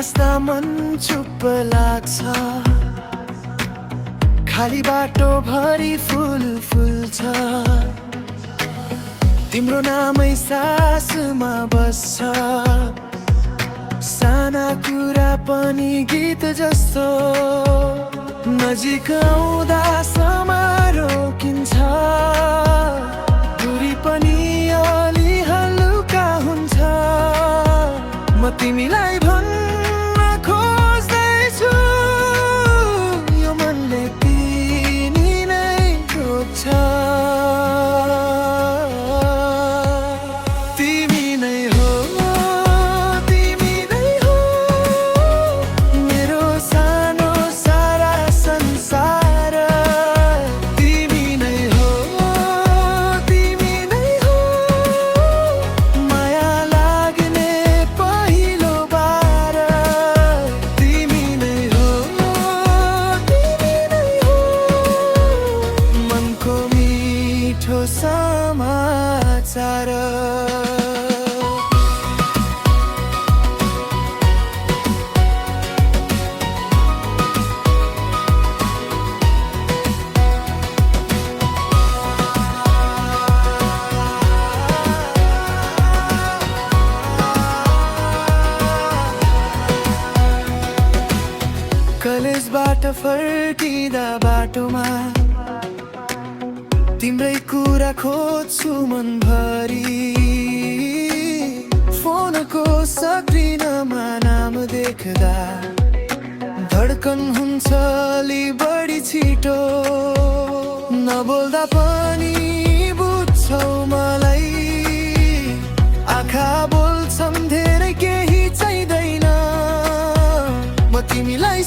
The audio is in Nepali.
हाँस्दा मन चुप्प लाग्छ, खाली बाटो भरि फुल फुल्छ। तिम्रो नामै सासमा बस्छ, साना कुरा पनि गीत जस्तो। नजिक आउँदा समय रोकिन्छ, दूरी पनि अलि हल्का हुन्छ। म तिमीलाई भन्न खोज्दैछु, यो मनले तिमी नै रोक्छ। तिमी नै हो, तिमी नै हो मेरो सानो सारा संसार। तिमी नै हो, तिमी नै हो माया लाग्ने पहिलो बार। तिमी नै हो, तिमी नै हो मनको मिठो समाचार। कलेजबाट फर्किँदा बाटोमा तिम्रै कुरा खोज्छु मनभरि। फोनको स्क्रिनमा नाम देख्दा धड्कन हुन्छ अलि बढी छिटो। नबोल्दा पनि बुझ्छौ मलाई, आँखा बोल्छन् धेरै केही चाहिँदैन। म तिमीलाई